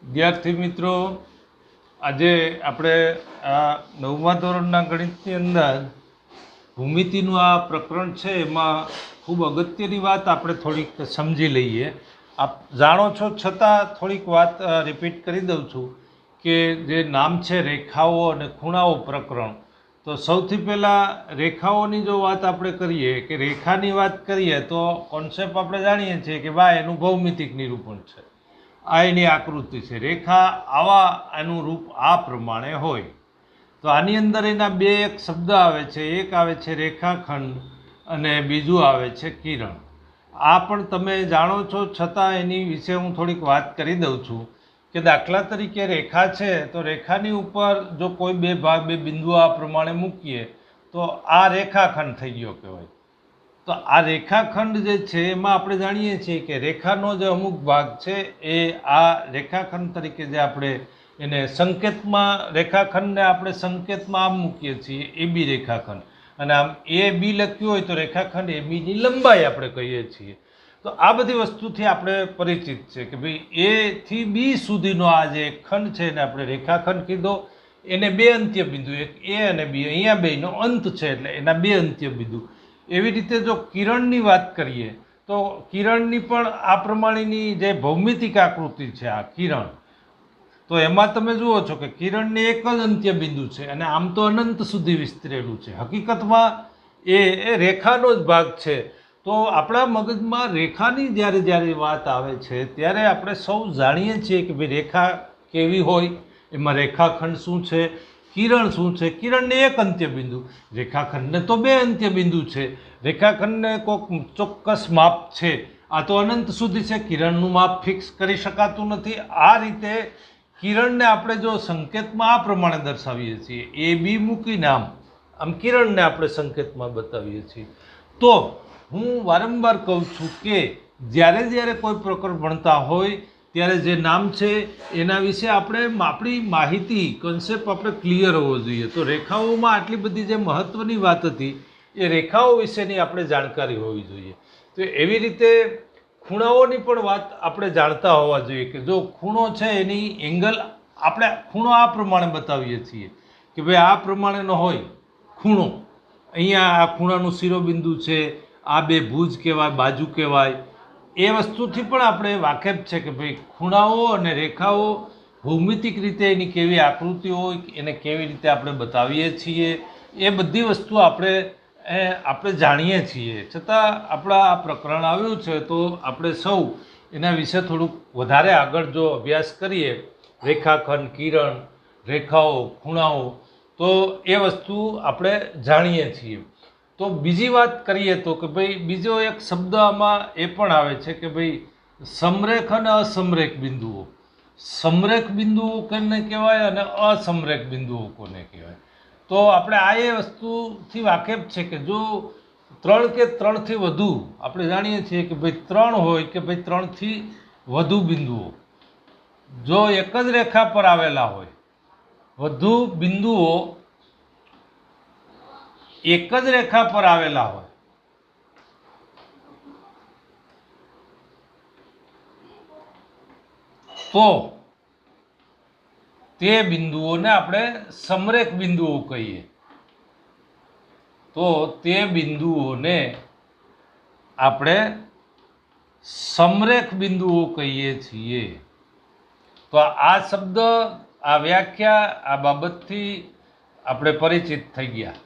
વિદ્યાર્થી મિત્રો, આજે આપણે આ 9મા ધોરણના ગણિતની અંદર ભૂમિતિનું આ પ્રકરણ છે, એમાં ખૂબ અગત્યની વાત આપણે થોડીક સમજી લઈએ. આપ જાણો છો છતાં થોડીક વાત રિપીટ કરી દઉં છું કે જે નામ છે રેખાઓ અને ખૂણાઓ પ્રકરણ. તો સૌથી પહેલાં રેખાઓની જો વાત આપણે કરીએ કે રેખાની વાત કરીએ તો કોન્સેપ્ટ આપણે જાણીએ છીએ કે ભાઈ એનું ભૌમિતિક નિરૂપણ છે. આ એની આકૃતિ છે. રેખા આનું રૂપ આ પ્રમાણે હોય. તો આની અંદર એના બે એક શબ્દ આવે છે. એક આવે છે રેખાખંડ અને બીજું આવે છે કિરણ. આ પણ તમે જાણો છો છતાં એની વિશે હું થોડીક વાત કરી દઉં છું કે દાખલા તરીકે રેખા છે તો રેખાની ઉપર જો કોઈ બે બિંદુઓ આ પ્રમાણે મૂકીએ તો આ રેખાખંડ થઈ ગયો કહેવાય. તો આ રેખાખંડ જે છે એમાં આપણે જાણીએ છીએ કે રેખાનો જે અમુક ભાગ છે એ આ રેખાખંડ તરીકે જે આપણે એને સંકેતમાં રેખાખંડને આપણે સંકેતમાં આમ મૂકીએ છીએ એ બી રેખાખંડ, અને આમ એ બી લખ્યું હોય તો રેખાખંડ એ બીની લંબાઈ આપણે કહીએ છીએ. તો આ બધી વસ્તુથી આપણે પરિચિત છે કે ભાઈ એ થી બી સુધીનો આ જે ખંડ છે એને આપણે રેખાખંડ કીધો. એને બે અંત્ય બિંદુ, એક એ અને બી, અહીંયા બેનો અંત છે એટલે એના બે અંત્ય બિંદુ. એવી રીતે જો કિરણની વાત કરીએ તો કિરણની પણ આ પ્રમાણેની જે ભૌમિતિક આકૃતિ છે આ કિરણ, તો એમાં તમે જુઓ છો કે કિરણની એક જ અંત્ય બિંદુ છે અને આમ તો અનંત સુધી વિસ્તરેલું છે. હકીકતમાં એ રેખાનો જ ભાગ છે. તો આપણા મગજમાં રેખાની જ્યારે જ્યારે વાત આવે છે ત્યારે આપણે સૌ જાણીએ છીએ કે ભાઈ રેખા કેવી હોય, એમાં રેખાખંડ શું છે, કિરણ શું છે. કિરણને એક અંત્ય બિંદુ, રેખાખંડને તો બે અંત્ય બિંદુ છે. રેખાખંડને કોઈક ચોક્કસ માપ છે, આ તો અનંત સુધી છે. કિરણનું માપ ફિક્સ કરી શકાતું નથી. આ રીતે કિરણને આપણે જો સંકેતમાં આ પ્રમાણે દર્શાવીએ છીએ, એ બી મૂકીને આમ કિરણને આપણે સંકેતમાં બતાવીએ છીએ. તો હું વારંવાર કહું છું કે જ્યારે જ્યારે કોઈ પ્રકરણ ભણતા હોય ત્યારે જે નામ છે એના વિશે આપણે આપણી માહિતી કોન્સેપ્ટ આપણે ક્લિયર હોવો જોઈએ. તો રેખાઓમાં આટલી બધી જે મહત્ત્વની વાત હતી એ રેખાઓ વિશેની આપણે જાણકારી હોવી જોઈએ. તો એવી રીતે ખૂણાઓની પણ વાત આપણે જાણતા હોવા જોઈએ કે જો ખૂણો છે એની એંગલ આપણે ખૂણો આ પ્રમાણે બતાવીએ છીએ કે ભાઈ આ પ્રમાણેનો હોય ખૂણો. અહીંયા આ ખૂણાનું શિરોબિંદુ છે, આ બે ભુજ કહેવાય, બાજુ કહેવાય. એ વસ્તુથી પણ આપણે વાકેફ છે કે ભાઈ ખૂણાઓ અને રેખાઓ ભૌમિતિક રીતે એની કેવી આકૃતિ હોય, એને કેવી રીતે આપણે બતાવીએ છીએ, એ બધી વસ્તુ આપણે જાણીએ છીએ. છતાં આપણા આ પ્રકરણ આવ્યું છે તો આપણે સૌ એના વિશે થોડુંક વધારે આગળ જો અભ્યાસ કરીએ, રેખાખંડ, કિરણ, રેખાઓ, ખૂણાઓ, તો એ વસ્તુ આપણે જાણીએ છીએ. તો બીજી વાત કરીએ તો કે ભાઈ બીજો એક શબ્દ આમાં એ પણ આવે છે કે ભાઈ સમરેખ અને અસમરેખ બિંદુઓ. સમરેખ બિંદુઓ કોને કહેવાય અને અસમરેખ બિંદુઓ કોને કહેવાય? તો આપણે આ એ વસ્તુથી વાકેફ છે કે જો ત્રણ કે ત્રણથી વધુ, આપણે જાણીએ છીએ કે ભાઈ ત્રણ હોય કે ભાઈ ત્રણથી વધુ બિંદુઓ જો એક જ રેખા પર આવેલા હોય, વધુ બિંદુઓ એક જ રેખા પર આવેલા હોય તો તે બિંદુઓને આપણે સમરેખ બિંદુઓ કહીએ. તો તે બિંદુઓને આપણે સમરેખ બિંદુઓ કહીએ છીએ. તો આ શબ્દ, આ વ્યાખ્યા, આ બાબતથી આપણે પરિચિત થઈ ગયા.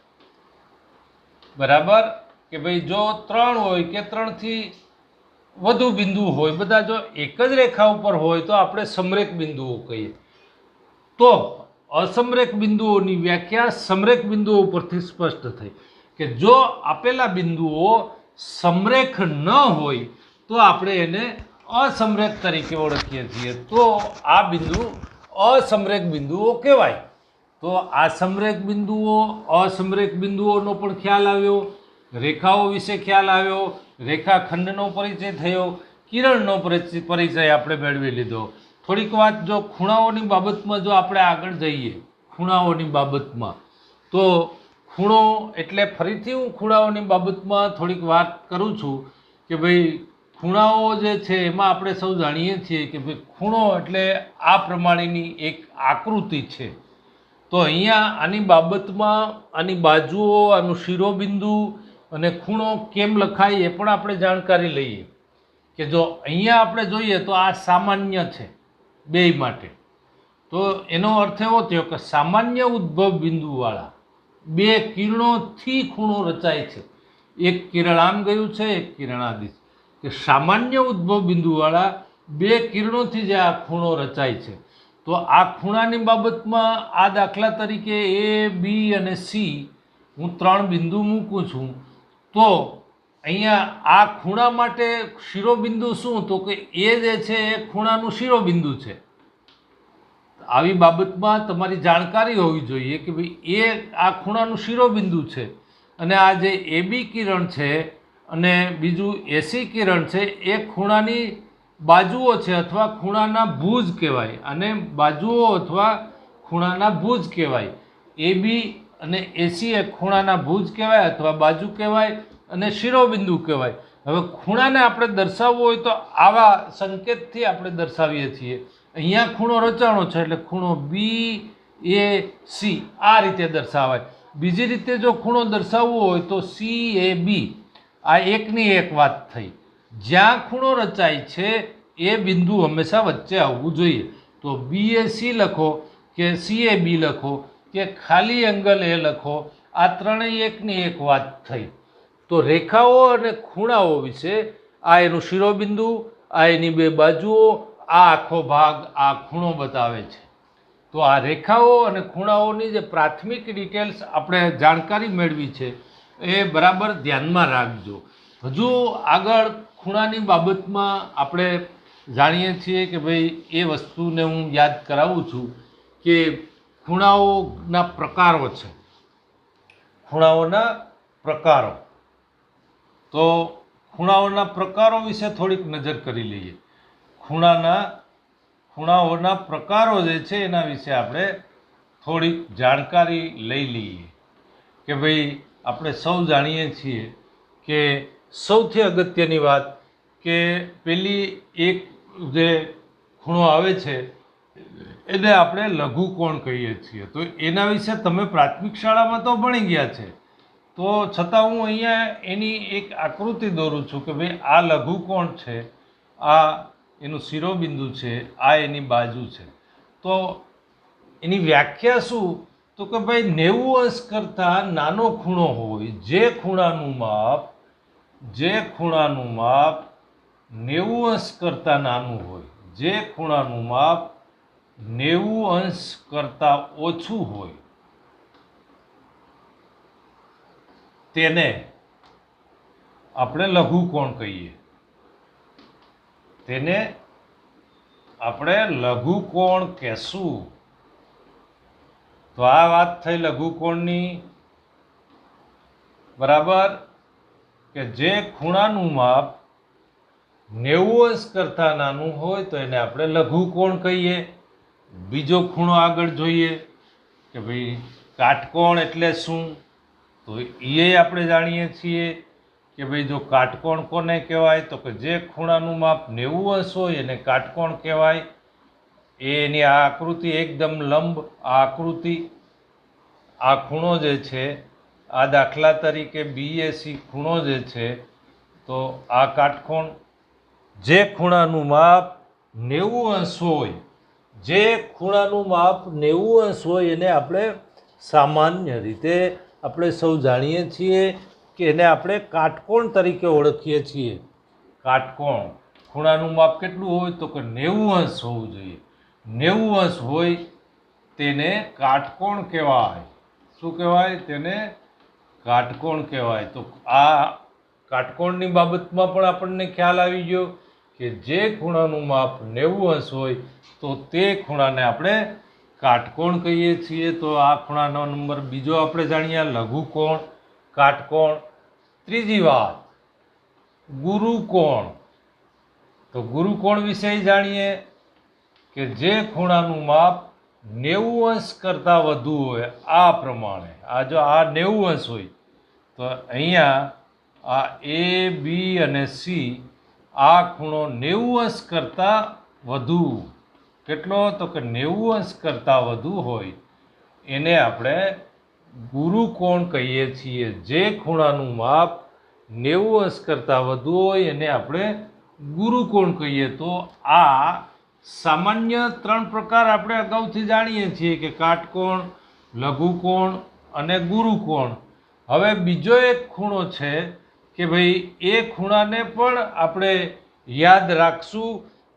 બરાબર કે ભાઈ જો ત્રણ હોય કે ત્રણથી વધુ બિંદુ હોય, બધા જો એક જ રેખા ઉપર હોય તો આપણે સમરેખ બિંદુઓ કહીએ. તો અસમરેખ બિંદુઓની વ્યાખ્યા સમરેખ બિંદુઓ પરથી સ્પષ્ટ થઈ કે જો આપેલા બિંદુઓ સમરેખ ન હોય તો આપણે એને અસમરેખ તરીકે ઓળખીએ છીએ. તો આ બિંદુ અસમરેખ બિંદુઓ કહેવાય. તો આ સમરેખ બિંદુઓ, અસમરેખ બિંદુઓનો પણ ખ્યાલ આવ્યો, રેખાઓ વિશે ખ્યાલ આવ્યો, રેખાખંડનો પરિચય થયો, કિરણનો પરિચય આપણે મેળવી લીધો. થોડીક વાત જો ખૂણાઓની બાબતમાં જો આપણે આગળ જઈએ, ખૂણાઓની બાબતમાં, તો ખૂણો એટલે ફરીથી હું ખૂણાઓની બાબતમાં થોડીક વાત કરું છું કે ભાઈ ખૂણાઓ જે છે એમાં આપણે સૌ જાણીએ છીએ કે ભાઈ ખૂણો એટલે આ પ્રમાણેની એક આકૃતિ છે. તો અહીંયા આની બાબતમાં આની બાજુઓ, આનું શિરોબિંદુ અને ખૂણો કેમ લખાય એ પણ આપણે જાણકારી લઈએ. કે જો અહીંયા આપણે જોઈએ તો આ સામાન્ય છે બેય માટે. તો એનો અર્થ એવો થયો કે સામાન્ય ઉદ્ભવ બિંદુવાળા બે કિરણોથી ખૂણો રચાય છે. એક કિરણ આમ ગયું છે, એક કિરણ આ દિશા. કે સામાન્ય ઉદ્ભવ બિંદુવાળા બે કિરણોથી જે આ ખૂણો રચાય છે. તો આ ખૂણાની બાબતમાં આ દાખલા તરીકે એ, બી અને સી હું 3 બિંદુ મૂકું છું. તો અહીંયા આ ખૂણા માટે શિરોબિંદુ શું? તો કે એ જે છે એ ખૂણાનું શિરોબિંદુ છે. આવી બાબતમાં તમારી જાણકારી હોવી જોઈએ કે ભાઈ એ આ ખૂણાનું શિરોબિંદુ છે અને આ જે એબી કિરણ છે અને બીજું એસી કિરણ છે એ ખૂણાની બાજુઓ છે અથવા ખૂણાના ભુજ કહેવાય. અને બાજુઓ અથવા ખૂણાના ભુજ કહેવાય. એબી અને એસી એ ખૂણાના ભુજ કહેવાય અથવા બાજુ કહેવાય અને શિરોબિંદુ કહેવાય. હવે ખૂણાને આપણે દર્શાવવો હોય તો આવા સંકેતથી આપણે દર્શાવીએ છીએ. અહીંયા ખૂણો રચાણો છે એટલે ખૂણો બી એ સી આ રીતે દર્શાવાય. બીજી રીતે જો ખૂણો દર્શાવવો હોય તો સી એ બી. આ એકની એક વાત થઈ. જ્યાં ખૂણો રચાય છે એ બિંદુ હંમેશા વચ્ચે આવવું જોઈએ. તો બી એ સી લખો કે સી એ બી લખો કે ખાલી એંગલ એ લખો, આ ત્રણેય એકની એક વાત થઈ. તો રેખાઓ અને ખૂણાઓ વિશે આ એનું શિરોબિંદુ, આ એની બે બાજુઓ, આ આખો ભાગ આ ખૂણો બતાવે છે. તો આ રેખાઓ અને ખૂણાઓની જે પ્રાથમિક ડિટેલ્સ આપણે જાણકારી મેળવી છે એ બરાબર ધ્યાનમાં રાખજો. હજુ આગળ ખૂણાની બાબતમાં આપણે જાણીએ છીએ કે ભાઈ એ વસ્તુને હું યાદ કરાવું છું કે ખૂણાઓના પ્રકારો છે. ખૂણાઓના પ્રકારો. તો ખૂણાઓના પ્રકારો વિશે થોડીક નજર કરી લઈએ. ખૂણાઓના પ્રકારો જે છે એના વિશે આપણે થોડીક જાણકારી લઈ લઈએ. કે ભાઈ આપણે સૌ જાણીએ છીએ કે સૌથી અગત્યની વાત કે પેલી એક જે ખૂણો આવે છે એને આપણે લઘુકોણ કહીએ છીએ. તો એના વિશે તમે પ્રાથમિક શાળામાં તો ભણી ગયા છે. તો છતાં હું અહીંયા એની એક આકૃતિ દોરું છું કે ભાઈ આ લઘુકોણ છે, આ એનું શિરોબિંદુ છે, આ એની બાજુ છે. તો એની વ્યાખ્યા શું? તો કે ભાઈ 90 અંશ કરતાં નાનો ખૂણો હોય જે ખૂણાનું માપ 90 અંશ કરતાં નાનું હોય, જે ખૂણાનું માપ 90 અંશ કરતાં ઓછું હોય તેને આપણે લઘુકોણ કહીએ. તેને આપણે લઘુકોણ કહેશું. તો આ વાત થઈ લઘુકોણની. બરાબર. કે જે ખૂણાનું માપ 90 અંશ કરતાં નાનું હોય તો એને આપણે લઘુકોણ કહીએ. બીજો ખૂણો આગળ જોઈએ કે ભાઈ કાટકોણ એટલે શું? તો એ આપણે જાણીએ છીએ કે ભાઈ જો કાટકોણ કોને કહેવાય? તો કે જે ખૂણાનું માપ 90 અંશ હોય એને કાટકોણ કહેવાય. એની આ આકૃતિ એકદમ લંબ આકૃતિ. આ ખૂણો જે છે આ દાખલા તરીકે બીએસી ખૂણો જે છે તો આ કાટકોણ. જે ખૂણાનું માપ 90 અંશ હોય, જે ખૂણાનું માપ 90 અંશ હોય એને આપણે સામાન્ય રીતે આપણે સૌ જાણીએ છીએ કે એને આપણે કાટકોણ તરીકે ઓળખીએ છીએ. કાટકોણ ખૂણાનું માપ કેટલું હોય? તો કે 90 અંશ હોવું જોઈએ. 90 અંશ હોય તેને કાટકોણ કહેવાય. શું કહેવાય? તેને કાટકોણ કહેવાય. તો આ કાટકોણની બાબતમાં પણ આપણને ખ્યાલ આવી ગયો કે જે ખૂણાનું માપ 90 અંશ હોય તો તે ખૂણાને આપણે કાટકોણ કહીએ છીએ. તો આ ખૂણાનો નંબર બીજો આપણે જાણીએ લઘુકોણ, કાટકોણ. ત્રીજી વાત ગુરુકોણ. તો ગુરુકોણ વિશે જાણીએ કે જે ખૂણાનું માપ 90 અંશ કરતાં વધુ હોય. આ પ્રમાણે આ જો આ 90 અંશ હોય તો અહીંયા આ એ, બી અને સી આ ખૂણો 90 અંશ કરતાં વધુ, કેટલો? તો કે 90 અંશ કરતાં વધુ હોય એને આપણે ગુરુકોણ કહીએ છીએ. જે ખૂણાનું માપ 90 અંશ કરતાં વધુ હોય એને આપણે ગુરુકોણ કહીએ. તો આ સામાન્ય 3 પ્રકાર આપણે અગાઉથી જાણીએ છીએ કે કાટકોણ, લઘુકોણ અને ગુરુકોણ. હવે બીજો એક ખૂણો છે કે ભાઈ એ ખૂણાને પણ આપણે યાદ રાખશું.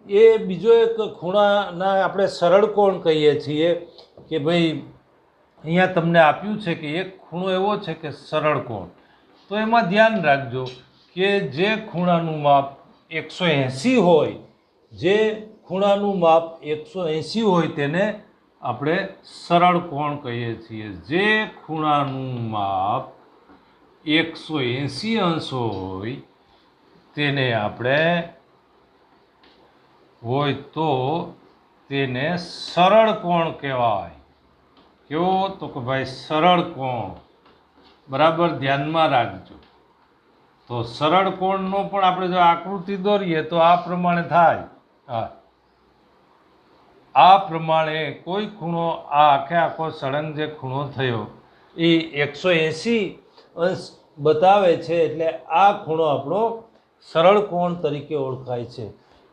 એ બીજો એક ખૂણાના આપણે સરળ કોણ કહીએ છીએ કે ભાઈ અહીંયા તમને આપ્યું છે કે એક ખૂણો એવો છે કે સરળ કોણ. તો એમાં ધ્યાન રાખજો કે જે ખૂણાનું માપ 180 હોય, જે ખૂણાનું માપ 180 હોય તેને આપણે સરળ કોણ કહીએ છીએ. જે ખૂણાનું માપ 180 અંશ હોય તેને આપણે હોય તો તેને સરળ કોણ કહેવાય. કેવો? તો કે ભાઈ સરળ કોણ. બરાબર ધ્યાનમાં રાખજો. તો સરળ કોણનો પણ આપણે જો આકૃતિ દોરીએ તો આ પ્રમાણે થાય. હા, આ પ્રમાણે કોઈ ખૂણો, આ આખો સળંગ જે ખૂણો થયો એ 180 અંશ બતાવે છે, એટલે આ ખૂણો આપણો સરળ કોણ તરીકે ઓળખાય છે.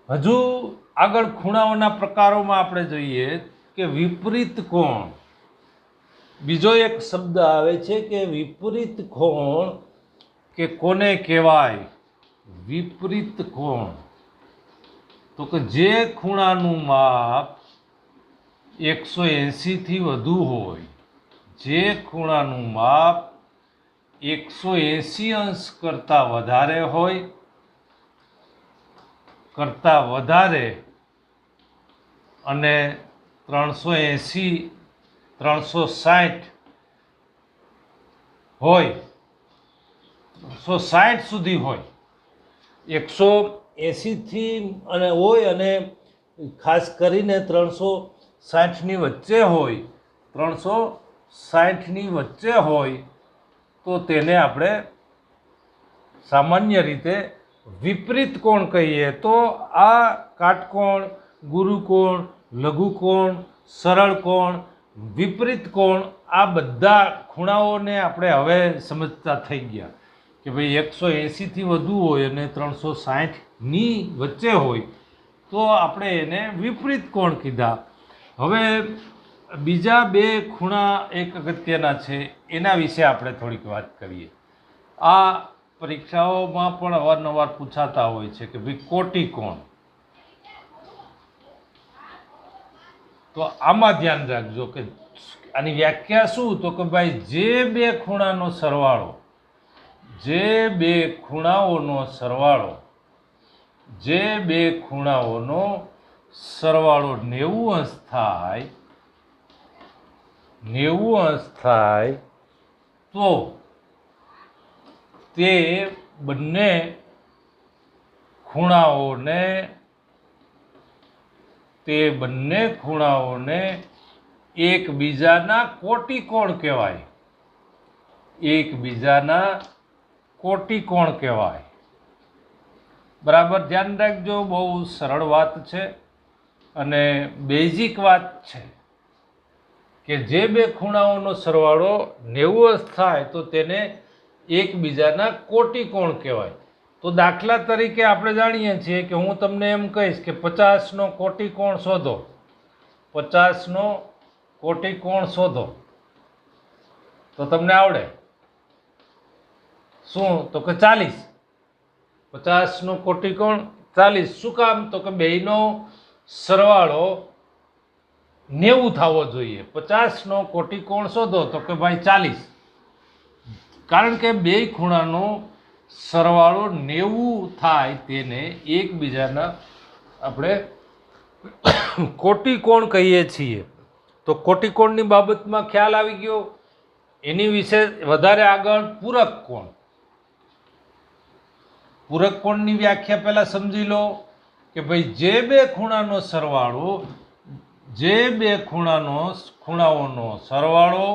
હજુ આગળ ખૂણાઓના પ્રકારોમાં આપણે જોઈએ કે વિપરીત કોણ. બીજો એક શબ્દ આવે છે કે વિપરીત કોણ, કે કોને કહેવાય? વિપરીત કોણ. તો કે જે ખૂણાનું માપ 180 થી વધુ હોય, જે ખૂણાનું માપ 180 અંશ કરતાં વધારે હોય, કરતાં વધારે અને 380 360 હોય, 360 સુધી હોય, 180 થી અને હોય અને ખાસ કરીને 360ની વચ્ચે હોય, 360ની વચ્ચે હોય તો તેને આપણે સામાન્ય રીતે વિપરીત કોણ કહીએ. તો આ કાટકોણ, ગુરુકોણ, લઘુકોણ, સરળ કોણ, વિપરીત કોણ, આ બધા ખૂણાઓને આપણે હવે સમજતા થઈ ગયા કે ભાઈ 180 થી વધુ હોય અને 360ની વચ્ચે હોય તો આપણે એને વિપરીત કોણ કીધા. હવે બીજા બે ખૂણા એક અગત્યના છે, એના વિશે આપણે થોડીક વાત કરીએ. આ પરીક્ષાઓમાં પણ અવારનવાર પૂછાતા હોય છે કે ભાઈ કોટી કોણ. તો આમાં ધ્યાન રાખજો કે આની વ્યાખ્યા શું? તો કે ભાઈ જે બે ખૂણાનો સરવાળો, જે બે ખૂણાઓનો સરવાળો, જે બે ખૂણાઓનો સરવાળો 90 અંશ થાય, 90 અંશ થાય તો તે બંને ખૂણાઓને એકબીજાના કોટિકોણ કહેવાય. એકબીજાના કોટિકોણ કહેવાય. બરાબર ધ્યાન રાખજો. બહુ સરળ વાત છે અને બેઝિક વાત છે કે જે બે ખૂણાઓનો સરવાળો 90 અંશ થાય તો તેને એકબીજાના કોટિકોણ કહેવાય. તો દાખલા તરીકે આપણે જાણીએ છીએ કે હું તમને એમ કહીશ કે 50નો કોટિકોણ શોધો, 50નો કોટિકોણ શોધો, તો તમને આવડે શું? તો કે 40. 50નો કોટિકોણ 40. શું કામ? તો કે બેયનો સરવાળો 90 થવો જોઈએ. 50નો કોટિકોણ શોધો તો કે ભાઈ 40, કારણ કે બે ખૂણાનો સરવાળો 90 થાય તેને એકબીજાના આપણે કોટિકોણ કહીએ છીએ. તો કોટિકોણની બાબતમાં ખ્યાલ આવી ગયો. એની વિશે વધારે આગળ પૂરક કોણ. પૂરક કોણની વ્યાખ્યા પહેલા સમજી લો કે ભાઈ જે બે ખૂણાનો સરવાળો, જે બે ખૂણાઓનો સરવાળો,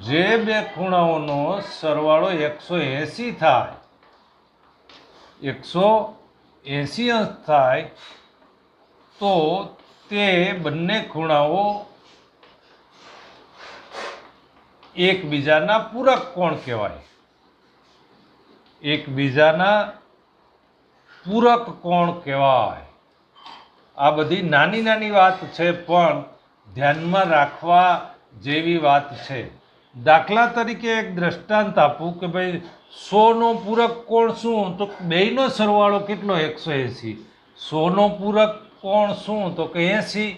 જે બે ખૂણાઓનો સરવાળો 180 થાય, 180 અંશ થાય તો તે બંને ખૂણાઓ એકબીજાના પૂરક કોણ કહેવાય. એકબીજાના પૂરક કોણ કહેવાય. આ બધી નાની નાની વાત છે પણ ધ્યાનમાં રાખવા જેવી વાત છે. દાખલા તરીકે એક દ્રષ્ટાંત આપું કે ભાઈ 100 નો પૂરક કોણ શું? તો બેયનો સરવાળો કેટલો? 180. 100 નો પૂરક કોણ શું? તો કે 80.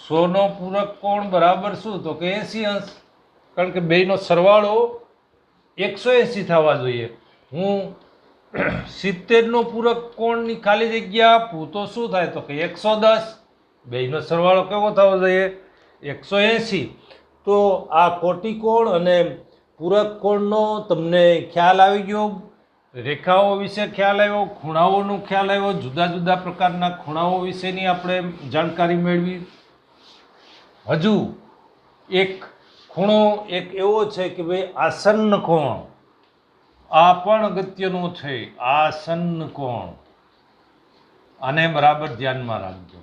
100 નો પૂરક કોણ બરાબર શું? તો કે 80 અંશ. કારણ કે બેયનો સરવાળો 180 થવા જોઈએ. હું 70 નો પૂરક કોણની ખાલી જગ્યા આપું તો શું થાય? તો કે 110. બેયનો સરવાળો કેવો થવો જોઈએ? 180. તો આ કોટી કોણ અને પૂરક કોણનો તમને ખ્યાલ આવી ગયો. રેખાઓ વિશે ખ્યાલ આવ્યો, ખૂણાઓનો ખ્યાલ આવ્યો, જુદા જુદા પ્રકારના ખૂણાઓ વિશેની આપણે જાણકારી મેળવી. હજુ એક ખૂણો એક એવો છે કે ભાઈ આસન્ન કોણ. આ પણ અગત્યનો છે. આસન્ન કોણ. આને બરાબર ધ્યાનમાં રાખજો.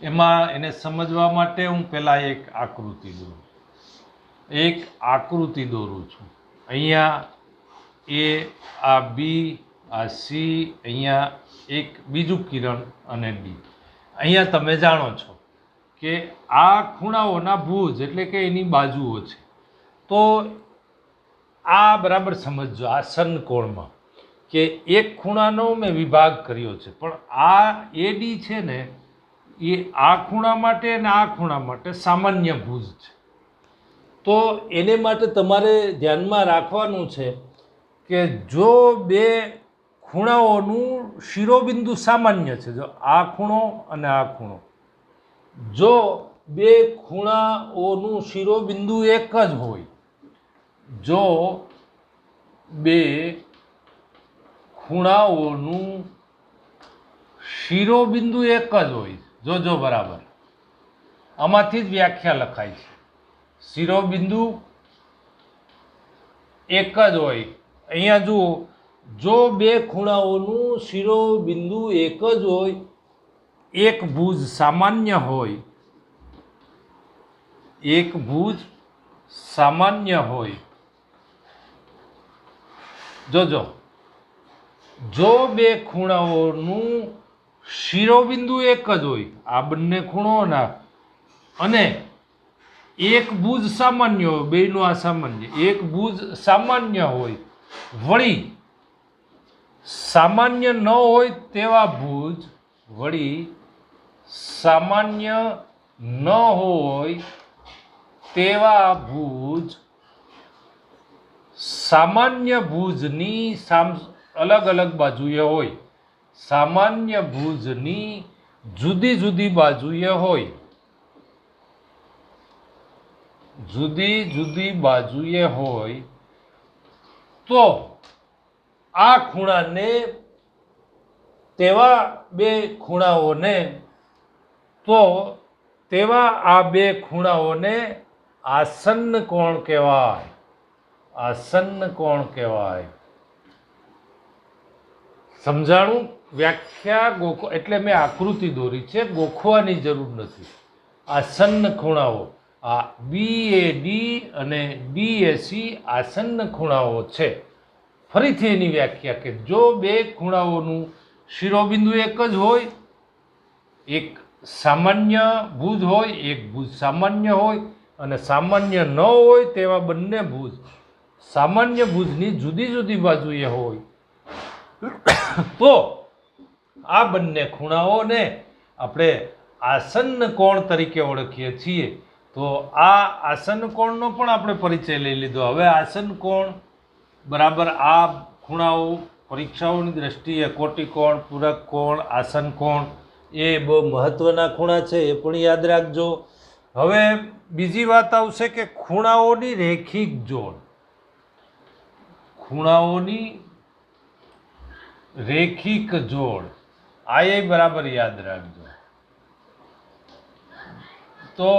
એમાં એને સમજવા માટે હું પહેલાં એક આકૃતિ દોરું. એક આકૃતિ દોરું છું. અહીંયા એ, આ બી, આ સી, અહીંયા એક બીજું કિરણ અને ડી. અહીંયા તમે જાણો છો કે આ ખૂણાઓના ભુજ એટલે કે એની બાજુઓ છે. તો આ બરાબર સમજજો. આસન્ન કોણમાં કે એક ખૂણાનો મેં વિભાગ કર્યો છે પણ આ એડી છે ને એ આ ખૂણા માટે અને આ ખૂણા માટે સામાન્ય ભુજ છે. તો એને માટે તમારે ધ્યાનમાં રાખવાનું છે કે જો બે ખૂણાઓનું શિરોબિંદુ સામાન્ય છે, જો આ ખૂણો અને આ ખૂણો, જો બે ખૂણાઓનું શિરોબિંદુ એક જ હોય, જો બે ખૂણાઓનું શિરોબિંદુ એક જ હોય, જોજો બરાબર, આમાંથી જ વ્યાખ્યા લખાય છે. શિરોબિંદુ એક જ હોય. અહીંયા જુઓ, જો બે ખૂણાઓનું શિરોબિંદુ એક જ હોય, એક ભુજ સામાન્ય હોય, એક ભુજ સામાન્ય હોય, જોજો, જો બે ખૂણાઓનું શિરોબિંદુ એક જ હોય, આ બંને ખૂણોના, અને એક ભુજ સામાન્ય હોય, બેયનું આ સામાન્ય, એક ભુજ સામાન્ય હોય, વળી સામાન્ય ન હોય તેવા ભુજ, વળી સામાન્ય ન હોય તેવા ભુજ, સામાન્ય ભુજની અલગ અલગ બાજુએ હોય, સામાન્ય ભુજની જુદી જુદી બાજુએ હોય, જુદી જુદી બાજુએ હોય, તો આ ખૂણાને, તેવા બે ખૂણાઓને, તો તેવા આ બે ખૂણાઓને આસન્ન કોણ કહેવાય. આસન્ન કોણ કહેવાય. સમજાણું? વ્યાખ્યા એટલે મેં આકૃતિ દોરી છે, ગોખવાની જરૂર નથી. આસન્ન ખૂણાઓ, આ બી એ ડી અને ડી એ સી આસન્ન ખૂણાઓ છે. ફરીથી એની વ્યાખ્યા કે જો બે ખૂણાઓનું શિરોબિંદુ એક જ હોય, એક સામાન્ય ભુજ હોય, એક ભુજ સામાન્ય હોય, અને સામાન્ય ન હોય તેવા બંને ભુજ સામાન્ય ભુજની જુદી જુદી બાજુએ હોય, તો આ બંને ખૂણાઓને આપણે આસન્ન કોણ તરીકે ઓળખીએ છીએ. તો આ આસન્ન કોણનો પણ આપણે પરિચય લઈ લીધો. હવે આસન્ન કોણ બરાબર આ ખૂણાઓ પરીક્ષાઓની દ્રષ્ટિએ કોટિકોણ, પૂરક કોણ, આસન્ન કોણ એ બહુ મહત્વના ખૂણા છે, એ પણ યાદ રાખજો. હવે બીજી વાત આવશે કે ખૂણાઓની રેખિક જોડ. ખૂણાઓની રેખિક જોડ, આ એ બરાબર યાદ રાખજો. તો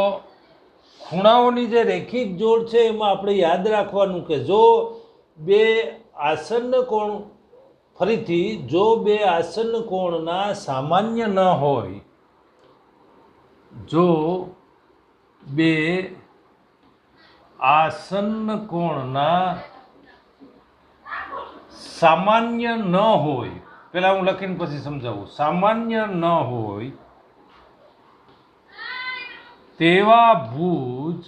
ખૂણાઓની જે રેખિક જોડ છે એમાં આપણે યાદ રાખવાનું કે જો બે આસન્ન કોણ ફરીથી જો બે આસન કોણના સામાન્ય ન હોય, જો બે આસન કોણના સામાન્ય ન હોય, પેલા હું લખીને પછી સમજાવું, સામાન્ય ન હોય તેવા ભુજ,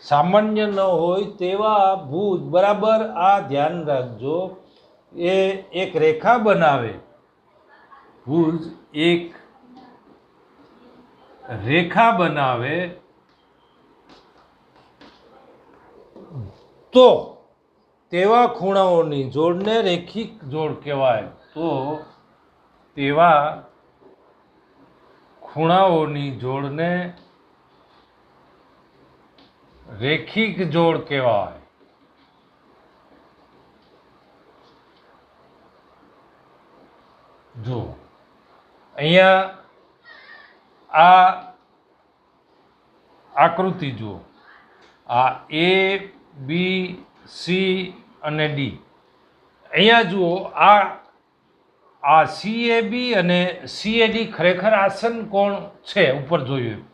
સામાન્ય ન હોય તેવા ભુજ, બરાબર આ ધ્યાન રાખજો, એ એક રેખા બનાવે, ભુજ એક રેખા બનાવે તો તેવા ખૂણાઓની જોડને રેખિક જોડ કહેવાય. તો તેવા ખૂણાઓની જોડને રેખિક જોડ કહેવાય. જો અહીંયા આ આકૃતિ જુઓ, આ એ બી સી અને ડી. અહીંયા જુઓ, આ CAB અને CAD ખરેખર આસન કોણ છે ઉપર જોયું,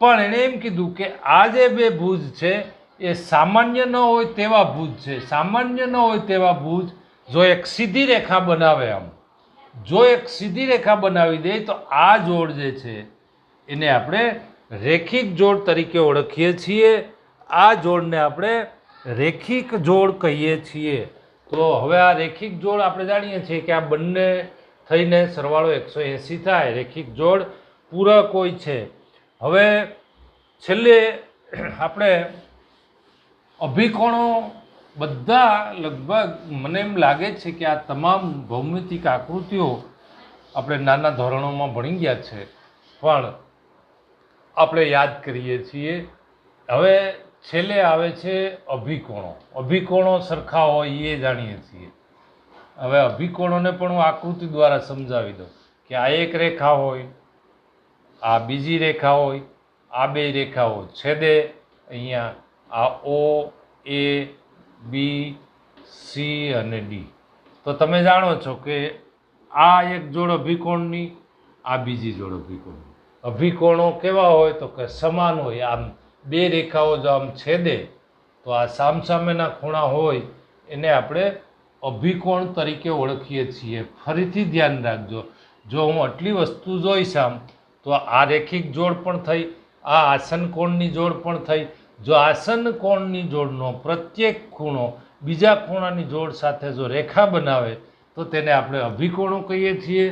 પણ એણે એમ કીધું કે આ જે બે ભુજ છે એ સામાન્ય ન હોય તેવા ભુજ છે. સામાન્ય ન હોય તેવા ભુજ જો એક સીધી રેખા બનાવે, આમ જો એક સીધી રેખા બનાવી દે તો આ જોડ જે છે એને આપણે રેખિક જોડ તરીકે ઓળખીએ છીએ. આ જોડને આપણે રેખિક જોડ કહીએ છીએ. તો હવે આ રેખિક જોડ આપણે જાણીએ છીએ કે આ બંને થઈને સરવાળો 180 થાય, રેખિક જોડ પૂરક હોય છે. હવે છેલ્લે આપણે અભિકોણો બધા લગભગ મને એમ લાગે છે કે આ તમામ ભૌમિતિક આકૃતિઓ આપણે નાના ધોરણોમાં ભણી ગયા છે, પણ આપણે યાદ કરીએ છીએ. હવે છેલ્લે આવે છે અભિકોણો. અભિકોણો સરખા હોય એ જાણીએ છીએ. હવે અભિકોણોને પણ હું આકૃતિ દ્વારા સમજાવી દઉં કે આ એક રેખા હોય, આ બીજી રેખા હોય, આ બે રેખાઓ છેદે અહીંયા આ O A B C અને D. તો તમે જાણો છો કે આ એક જોડ અભિકોણની, આ બીજી જોડ અભિકોણની. અભિકોણો કેવા હોય તો કે સમાન હોય. આમ બે રેખાઓ જો આમ છેદે તો આ સામસામેના ખૂણા હોય એને આપણે અભિકોણ તરીકે ઓળખીએ છીએ. ફરીથી ધ્યાન રાખજો, જો હું આટલી વસ્તુ જોઈશ આમ તો આ રેખિક જોડ પણ થઈ, આ આસન કોણની જોડ પણ થઈ. જો આસન કોણની જોડનો પ્રત્યેક ખૂણો બીજા ખૂણાની જોડ સાથે જો રેખા બનાવે તો તેને આપણે અભિકોણો કહીએ છીએ.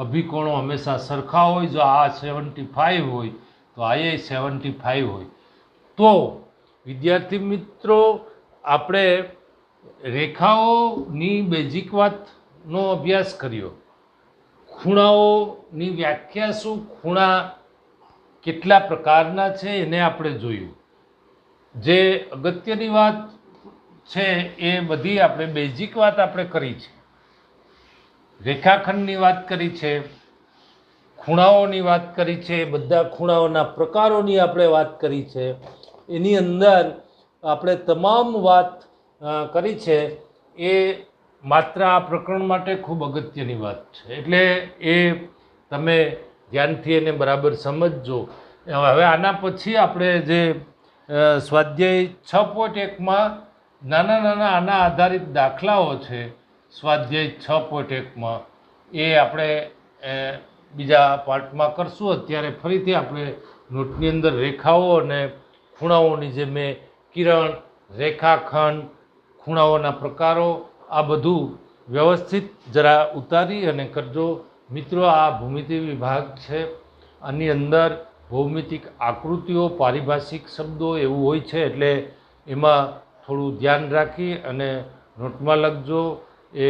અભિકોણો હંમેશા સરખા હોય. જો આ 75 હોય તો આ 75 હોય. તો વિદ્યાર્થી મિત્રો, આપણે રેખાઓની બેઝિક વાતનો અભ્યાસ કર્યો. ખૂણાઓની વ્યાખ્યા શું, ખૂણા કેટલા પ્રકારના છે એને આપણે જોયું. જે અગત્યની વાત છે એ બધી આપણે બેઝિક વાત આપણે કરી છે. રેખાખંડની વાત કરી છે, ખૂણાઓની વાત કરી છે, બધા ખૂણાઓના પ્રકારોની આપણે વાત કરી છે. એની અંદર આપણે તમામ વાત કરી છે. એ માત્ર આ પ્રકરણ માટે ખૂબ અગત્યની વાત છે, એટલે એ તમે ધ્યાનથી એને બરાબર સમજજો. હવે આના પછી આપણે જે સ્વાધ્યાય 6.1માં નાના નાના આના આધારિત દાખલાઓ છે, સ્વાધ્યાય 6.1માં એ આપણે બીજા પાર્ટમાં કરશું. અત્યારે ફરીથી આપણે નોટની અંદર રેખાઓ અને ખૂણાઓની જે મેં કિરણ, રેખાખંડ, ખૂણાઓના પ્રકારો આ બધું વ્યવસ્થિત જરા ઉતારી અને કરજો. મિત્રો, આ ભૂમિતિ વિભાગ છે. આની અંદર ભૌમિતિક આકૃતિઓ, પારિભાષિક શબ્દો એવું હોય છે, એટલે એમાં થોડું ધ્યાન રાખી અને નોટમાં લખજો એ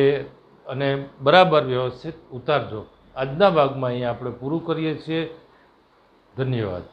અને બરાબર વ્યવસ્થિત ઉતારજો. આજના ભાગમાં અહીંયા આપણે પૂરું કરીએ છીએ. ધન્યવાદ.